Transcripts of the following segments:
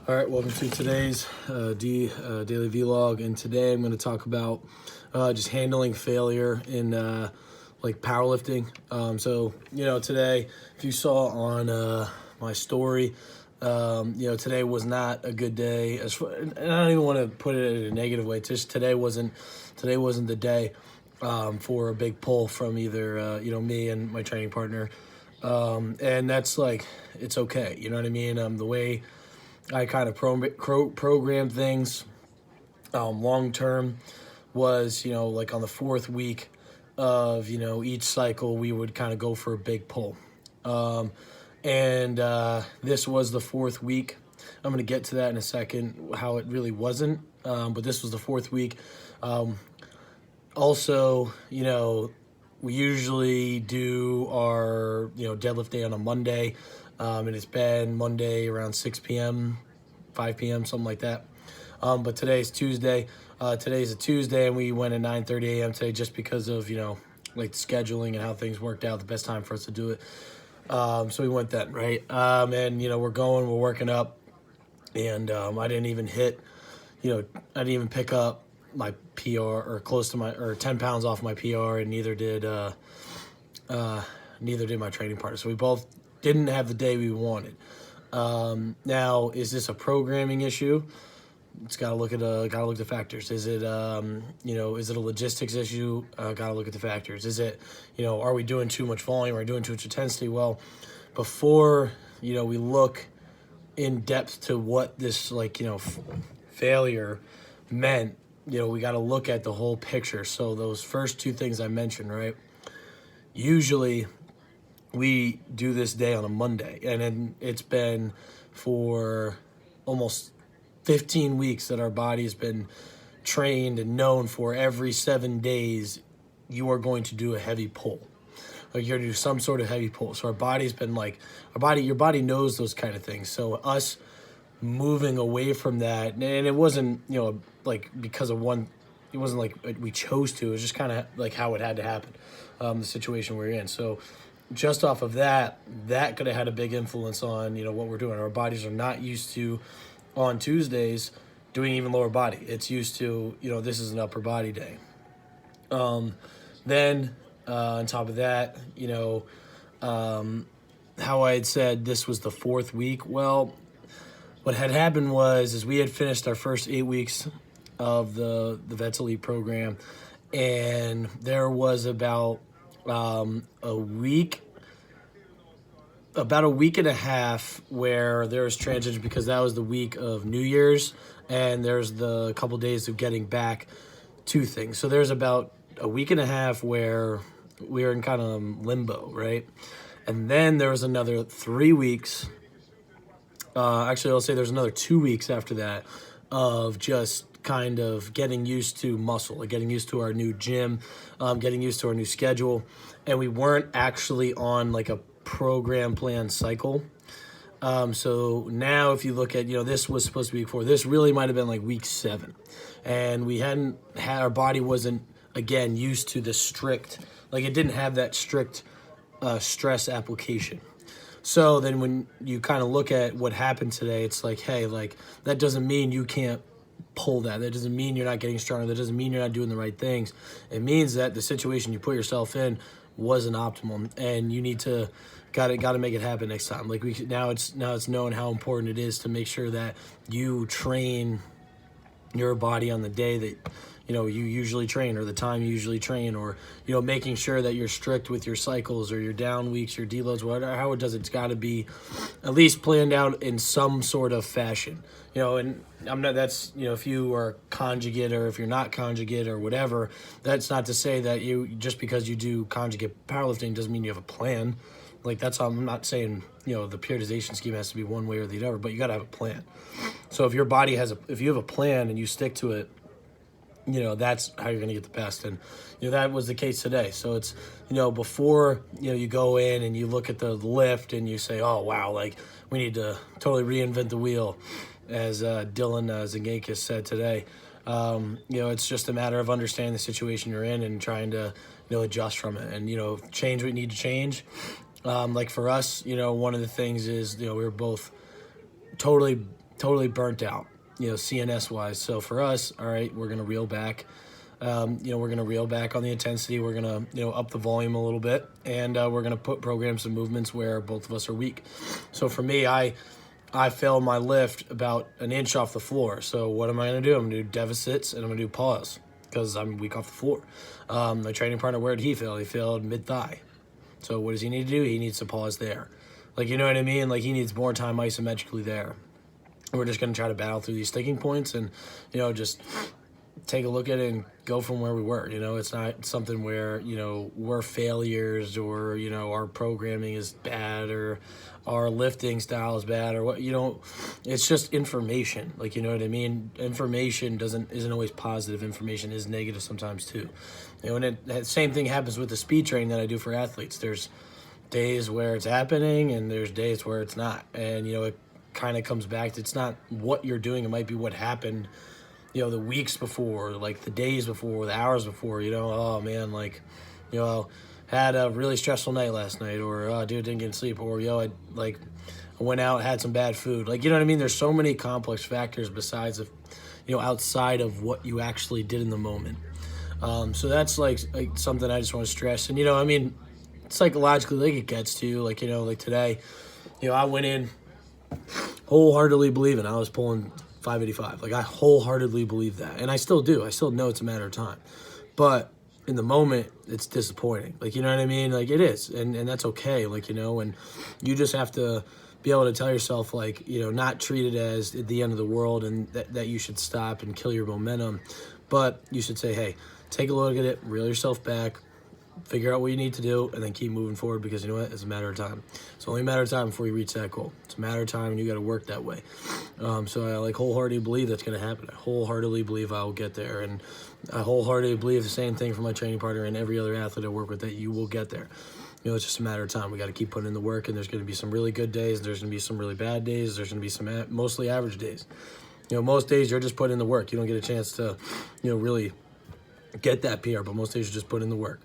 All right, welcome to today's daily vlog, and today I'm going to talk about just handling failure in like powerlifting. Today, if you saw on my story, today was not a good day. And I don't even want to put it in a negative way. Just today wasn't the day for a big pull from either me and my training partner, and that's like it's okay. You know what I mean? The way I kind of program things long term was, like on the fourth week of, each cycle, we would kind of go for a big pull. And this was the fourth week. I'm going to get to that in a second, how it really wasn't. But this was the fourth week. Also, we usually do our, deadlift day on a Monday. And it's been Monday around 6 p.m., 5 p.m., something like that. But today's Tuesday. Today's a Tuesday, and we went at 9:30 a.m. today just because of, like scheduling and how things worked out, the best time for us to do it. So we went then, right? And, we're working up, and I didn't even hit, I didn't even pick up my PR or close to or 10 pounds off my PR, and neither did my training partner. So we both didn't have the day we wanted. Now, is this a programming issue? It's got to look at the factors. Is it is it a logistics issue? Got to look at the factors. Is it are we doing too much volume? Are we doing too much intensity? Well, before we look in depth to what this failure meant, we got to look at the whole picture. So those first two things I mentioned, right? Usually we do this day on a Monday, and then it's been for almost 15 weeks that our body's been trained and known for every 7 days you are going to do a heavy pull. Like you're going to do some sort of heavy pull. So our body's been your body knows those kind of things. So us moving away from that, and it wasn't, because of one, it wasn't like we chose to, it was just kind of like how it had to happen, the situation we're in. So just off of that could have had a big influence on, what we're doing. Our bodies are not used to, on Tuesdays, doing even lower body. It's used to, this is an upper body day. Then, on top of that, how I had said this was the fourth week. Well, what had happened is we had finished our first 8 weeks of the VETSELITE program, and there was about a week and a half where there was transition, because that was the week of New Year's, and there's the couple days of getting back to things. So there's about a week and a half where we were in kind of limbo, right? And then there was another 3 weeks. Actually, I'll say there's another 2 weeks after that of just kind of getting used to muscle, like getting used to our new gym, getting used to our new schedule. And we weren't actually on like a program plan cycle. So now if you look at, this was supposed to be week 4. This really might have been like week 7. And our body wasn't, again, used to the strict, like it didn't have that strict stress application. So then when you kind of look at what happened today, it's like, hey, like that doesn't mean you can't pull that. That doesn't mean you're not getting stronger. That doesn't mean you're not doing the right things. It means that the situation you put yourself in wasn't optimal, and you need to got to make it happen next time. Like now it's known how important it is to make sure that you train your body on the day that you usually train, or the time you usually train, or making sure that you're strict with your cycles or your down weeks, your deloads, whatever, how it does. It's got to be at least planned out in some sort of fashion. And I'm not, that's, if you are conjugate or if you're not conjugate or whatever, that's not to say that just because you do conjugate powerlifting doesn't mean you have a plan. Like that's how, I'm not saying, the periodization scheme has to be one way or the other, but you got to have a plan. So if your body if you have a plan and you stick to it, that's how you're going to get the best. And, that was the case today. So it's, before, you go in and you look at the lift and you say, oh, wow, like we need to totally reinvent the wheel, as Dylan Zingakis said today. It's just a matter of understanding the situation you're in and trying to, adjust from it and, change what you need to change. Like for us, one of the things is, we were both totally totally burnt out, CNS wise. So for us, all right, we're going to reel back. We're going to reel back on the intensity. We're going to, up the volume a little bit, and we're going to put programs and movements where both of us are weak. So for me, I failed my lift about an inch off the floor. So what am I going to do? I'm going to do deficits, and I'm going to do pause because I'm weak off the floor. My training partner, where did he fail? He failed mid-thigh. So what does he need to do? He needs to pause there. Like, you know what I mean? Like, he needs more time isometrically there. We're just going to try to battle through these sticking points and, just take a look at it and go from where we were. It's not something where, we're failures or, our programming is bad or our lifting style is bad or what, it's just information. Like, you know what I mean? Information isn't always positive. Information is negative sometimes too. And the same thing happens with the speed training that I do for athletes. There's days where it's happening and there's days where it's not. And, it kind of comes back to, it's not what you're doing. It might be what happened, the weeks before, like the days before, the hours before, oh man, like, had a really stressful night last night, or dude, didn't get sleep, or I went out, had some bad food. Like, you know what I mean? There's so many complex factors besides of, outside of what you actually did in the moment. So that's like something I just want to stress. And, psychologically, like it gets to you, like today, I went in wholeheartedly believing I was pulling 585. Like, I wholeheartedly believe that. And I still do. I still know it's a matter of time. But in the moment, it's disappointing. Like, you know what I mean? Like, it is. And that's okay. Like, and you just have to be able to tell yourself, like, not treat it as the end of the world and that you should stop and kill your momentum. But you should say, hey, take a look at it, reel yourself back, figure out what you need to do, and then keep moving forward, because you know what? It's a matter of time. It's only a matter of time before you reach that goal. It's a matter of time, and you got to work that way. So I wholeheartedly believe that's going to happen. I wholeheartedly believe I will get there, and I wholeheartedly believe the same thing for my training partner and every other athlete I work with, that you will get there. It's just a matter of time. We got to keep putting in the work, and there's going to be some really good days. There's going to be some really bad days. There's going to be some mostly average days. Most days you're just putting in the work. You don't get a chance to, really get that PR, but most days you just put in the work.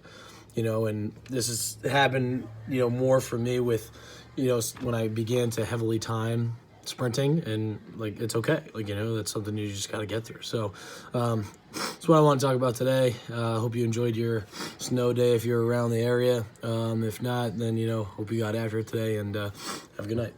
And this has happened, more for me with, when I began to heavily time sprinting, and like, it's okay. Like, that's something you just got to get through. So, that's what I want to talk about today. I hope you enjoyed your snow day if you're around the area. If not, then, hope you got after it today, and have a good night.